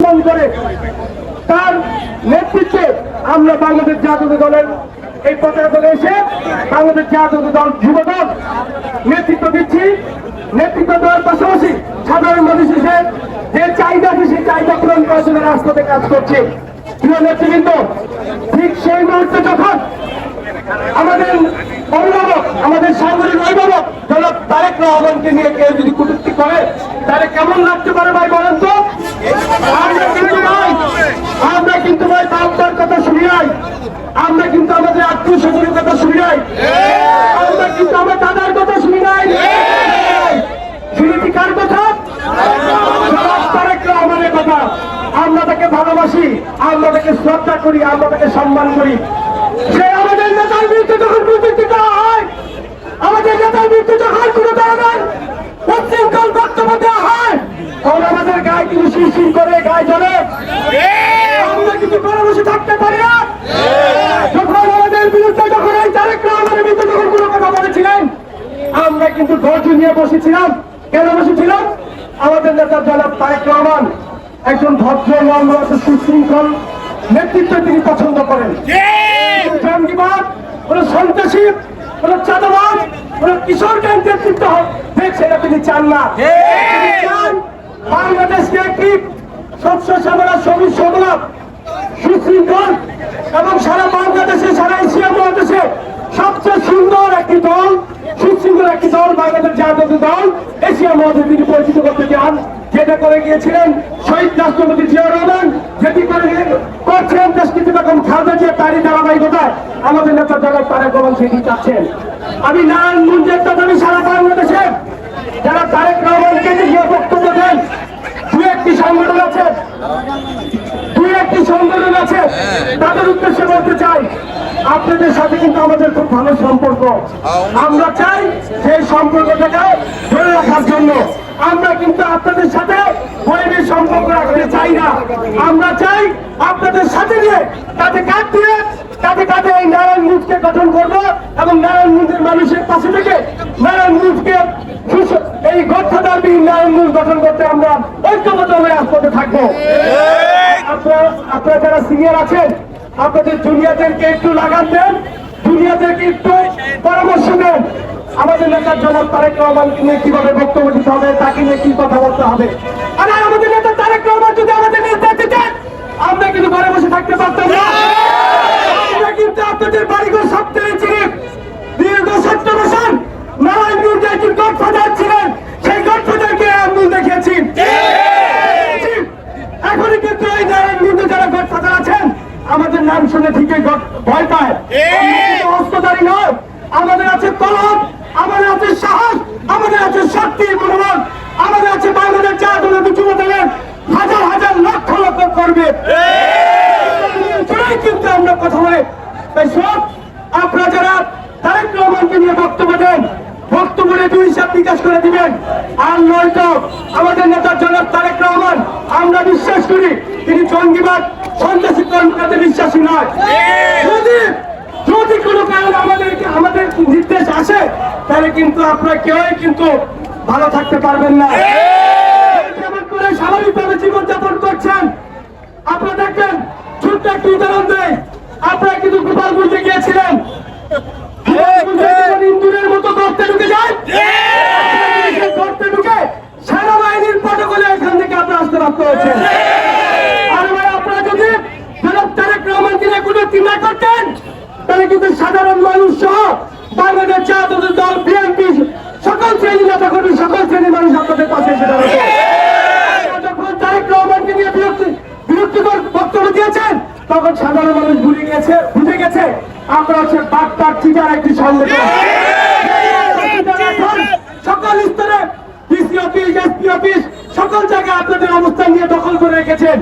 সমর্থন করে তার নেতৃত্বে আমরা বাংলাদেশ জাতীয় দলের এই পতাকা দলে এসে বাংলাদেশ জাতীয় দল যুবদল নেতৃত্ব দিচ্ছি। নেতৃত্ব দেওয়ার পাশাপাশি সাধারণ মানুষ হিসেবে যে চাহিদা আছে সেই চাহিদা পূরণ করার জন্য রাজপথে কাজ করছে। প্রিয় নেতৃবৃন্দ, ঠিক সেই মুহূর্তে যখন আমাদের অভিভাবক, আমাদের সাংগঠনিক অভিভাবক জনাব তারেক রহমানকে নিয়ে কেউ যদি কটূক্তি করে তাহলে কেমন লাগতে পারে ভাই বলেন তো? আমরা কিন্তু ভাই বাবার কথা শুনি নাই, আমরা কিন্তু আমাদের আত্মীয় স্বজনের কথা শুনি নাই, আমরা কিন্তু আমার দাদার কথা শুনি নাই। শুনেছি কার কথা? জনাব তারেক রহমানের কথা। আমরা তাকে ভালোবাসি, আমরা তাকে শ্রদ্ধা করি, আমরা তাকে সম্মান করি। সে আমাদের নেতার বিরুদ্ধে যখন প্রযুক্তি করা হয়, আমাদের নেতার বিরুদ্ধে যখন কোনো ধরনের উচ্ছৃঙ্খল বক্তব্য দেওয়া হয়, তখন আমাদের গায়ে কিন্তু শিরশির করে, গায়ে জ্বলে। আমরা কিন্তু ঘরে বসে থাকতে পারি না। যখন আমাদের বিরুদ্ধে, যখন এই তারেক রহমানের বিরুদ্ধে যখন কোনো কথা বলেছিলেন, আমরা কিন্তু ধৈর্য নিয়ে বসেছিলাম। কেন বসেছিলাম? আমাদের নেতা জনাব তারেক রহমান একজন ভদ্র, নম্র, সুশৃঙ্খল নেতৃত্ব তিনি পছন্দ করেন। জঙ্গিবাদ, কোন সন্ত্রাসী, কোন চাঁদাবাদ, কোন কিশোর গ্যাং নেতৃত্ব সেটা তিনি চান না। বাংলাদেশকে একটি শস্য শ্যামলা, সবুজ শ্যামলা, সুশৃঙ্খল এবং সারা বাংলাদেশে, সারা এশিয়া মহাদেশে সবচেয়ে সুন্দর একটি দল, সুশৃঙ্খল একটি দল বাংলাদেশ জাতীয় দল এশিয়া মহাদেশে তিনি পরিচিত করতে চান। যেটা করে গিয়েছিলেন শহীদ রাষ্ট্রপতি জিয়াউর রহমান, যেটি করে করছেন দেশটিতে বেগম খালেদা জিয়া, তারই ধারাবাহিকতায় আমাদের নেতা জনাব তারেক রহমান সেটি চাচ্ছেন। আমি নারায়ণগঞ্জের তথা আমি সারা বাংলাদেশে যারা তারেক রহমানকে নিয়ে বক্তব্য দেন, দু একটি সংগঠন আছে, তাদের উদ্দেশ্যে বলতে চাই, আপনাদের সাথে কিন্তু আমাদের খুব ভালো সম্পর্ক। আমরা চাই সেই সম্পর্কটাকে ধরে রাখার জন্য। আমরা কিন্তু আপনাদের সাথে বৈরী সম্পর্ক রাখতে চাই না। আমরা চাই আপনাদের সাথে নিয়ে কাঁধে কাঁধ দিয়ে এই নারায়ণগঞ্জকে গঠন করবো এবং নারায়ণগঞ্জের মানুষের পাশে থেকে নারায়ণগঞ্জকে এই গঠনবিহীন নারায়ণগঞ্জ গঠন করতে আমরা ঐক্যবদ্ধ হয়ে রাজপথে থাকবো। আপনারা যারা সিনিয়র আছেন, আপনাদের জুনিয়রদেরকে একটু লাগান দেন, জুনিয়রদেরকে একটু পরামর্শ দেন। আমাদের নেতা জনাব তারেক রহমানকে নিয়ে কিভাবে বক্তব্য দিতে হবে, তাকে নিয়ে কি কথা বলতে হবে। আর আমাদের নেতা তারেক রহমান যদি আমাদের নির্দেশ দিতেন, আমরা কিন্তু ঘরে বসে থাকতে পারতাম না। আমরা কিন্তু আপনাদের বাড়িঘর সপ্তাহে ছিলেন দীর্ঘ 17 বছর নারায়ণগঞ্জে একজন গডফাদার ছিলেন, সেই গডফাদারকে আঙ্গুল দেখিয়েছি। এখনই কিন্তু এই নারায়ণগঞ্জে যারা গডফাদার আছেন, আমাদের নাম শুনে ঠিকই ভয় পায়। হস্তধারী নয়, আমাদের আছে কলম, আমাদের আছে সাহস, আমাদের আছে শক্তি, মনোবল, আমাদের আছে বাংলাদেশ জাতীয় যুবদলের হাজার হাজার লক্ষ লক্ষ কর্মী। কিন্তু আমরা কথা বলে তাই সব আপনারা যারা তারেক রহমানকে নিয়ে বক্তব্য দেন, বক্তব্যে দুই হিসাব বিকাশ করে দিবেন। আর নয়তো আমাদের নেতা জনাব তারেক রহমান, আমরা বিশ্বাস করি তিনি জঙ্গিবাদ, সন্ত্রাসী কর্মকাণ্ডে বিশ্বাসী নয়। যদি কোনো কারণে আমাদের নির্দেশ আসে, তাহলে কিন্তু আপনারা কেউই কিন্তু ভালো থাকতে পারবেন না। যেমন করে স্বাভাবিকভাবে জীবনযাপন করছেন, আপনারা দেখবেন। ছোট্ট একটি উদাহরণ দেয়, আপনারা কিন্তু গোপালগঞ্জে গিয়েছিলেন, ইন্দুরের মতো গর্তে ঢুকে যায়, গর্তে ঢুকে সেনাবাহিনীর প্রটোকলে এখান থেকে আপনারা আসতে বাধ্য হয়েছেন। আর ভাই, আপনারা যদি জনাব তারেক রহমানকে নিয়ে কোনো চিন্তা করতেন, তাহলে কিন্তু সাধারণ মানুষ সহ বাংলাদেশ জাতীয় দল, বিএনপি, সকল শ্রেণীর নেতা কর্মী, সকল শ্রেণীর মানুষ আপনাদের পাশে এসে দাঁড়াবে। যখন তারেক রহমানকে নিয়ে বিরক্তিকর বক্তব্য দিয়েছেন, তখন সাধারণ মানুষ বুঝে গেছে আমরা হচ্ছে বাগদার চিটার একটি সংগঠন। সকল স্তরে ডিসি অফিস, এসপি অফিস, সকল জায়গায় আপনাদের অবস্থান নিয়ে দখল করে রেখেছেন।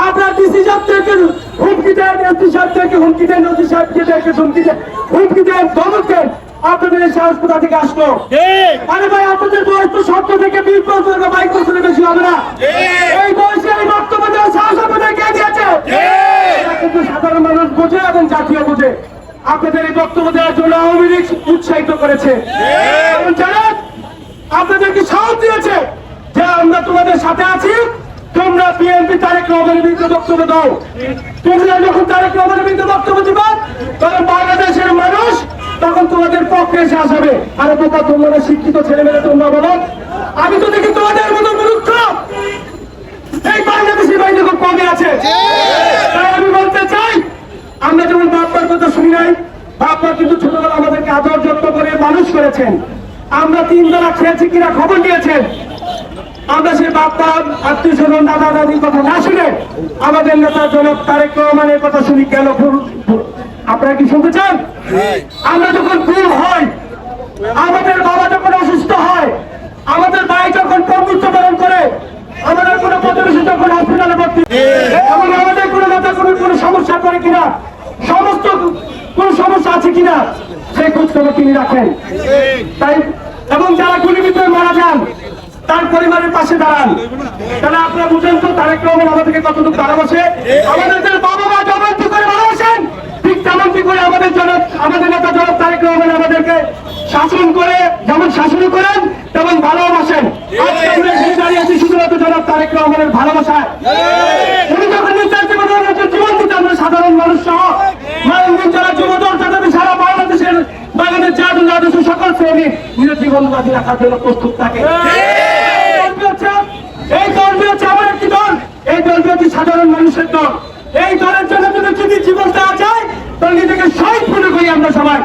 আপনার ডিসি সাহেবদেরকে হুমকি দেন, এসপি সাহেবদেরকে হুমকি দেন, ওসি সাহেবদেরকে হুমকি দেন, ধমক দেন। আপনাদের এই সাহস কোথা থেকে আসলো? আরে ভাই, আপনাদের বয়স তো 17 থেকে 20 বছর, 22 বছরের বেশি হবে না। এই বয়সে এই বক্তব্য দেওয়ার সাহস আপনাদের কে দিয়েছে? কিন্তু সাধারণ মানুষ বোঝে এবং জাতীয় বোঝে। আপনাদের এই বক্তব্য দেওয়ার জন্য আওয়ামী লীগ উৎসাহিত করেছে, জানেন আপনাদেরকে সাহস দিয়েছে যে আমরা তোমাদের সাথে আছি, তোমরা বিএনপি তারেক রহমানের বিরুদ্ধে বক্তব্য দাও। তোমরা যখন তারেক রহমানের বিরুদ্ধে বক্তব্য দিবা তখন বাংলাদেশের মানুষ তখন তোমাদের পক্ষে এসে আসবে। আরে বোকা তোমরা শিক্ষিত ছেলেমেয়ে তোমরা বলো, আমি তো দেখি তোমাদের মতো মূর্খ এই বাংলাদেশের বাইরে খুব কমে আছে। তাই আমি বলতে চাই, আমরা যেমন বাপমার কথা শুনি নাই, বাপমা কিন্তু ছোটবেলা আমাদেরকে আদর যত্ন করে মানুষ করেছেন। আমরা 3 বেলা খেয়েছি কিনা খবর নিয়েছেন। আমরা সেই বাপমা আত্মীয় স্বজন দাদা দাদির কথা না শুনে আমাদের নেতা জনাব তারেক রহমানের কথা শুনি কেন? আপনারা কি শুনতে চান? আমরা যখন ভুল হয়, আমাদের বাবা যখন অসুস্থ হয়, আমাদের ভাই যখন মৃত্যুবরণ করে, আমাদের কোনো প্রতিবেশী যখন হসপিটালে ভর্তি, এবং আমাদের কোনো নেতা কোনো সমস্যা করে কিনা, সমস্ত কোন সমস্যা আছে কিনা সেই খোঁজ খবর তিনি রাখেন। তাই এবং যারা গুলিবিদ্ধ মারা যান তার পরিবারের পাশে দাঁড়ান। তাহলে আপনারা বুঝেন তো তারেক রহমান আমাদেরকে কতটুকু ভালোবাসে। আমাদের বাবা মা যেমন করে ভালোবাসেন, ঠিক তেমনটি করে আমাদের নেতা জনাব তারেক রহমান আমাদেরকে শাসন করে, যেমন শাসন করেন তেমন ভালোবাসেন। আজকে আমরা এখানে দাঁড়িয়ে আছি শুধুমাত্র জনাব তারেক রহমানের ভালোবাসায়। উনি যখন জীবন দিতে আমরা সাধারণ মানুষ সহ মাননীয় যারা যুবদল তাদের সারা বাংলাদেশের জাতীয় সকল শ্রেণী নিজের জীবন বাজি রাখার জন্য প্রস্তুত থাকে। এই দলটি হচ্ছে আমার একটি দল, এই দলটি হচ্ছে সাধারণ মানুষের দল। এই দলের জন্য যদি জীবন দেওয়া যায় তাহলে নিজেকে শহীদ মনে করি আমরা সবাই।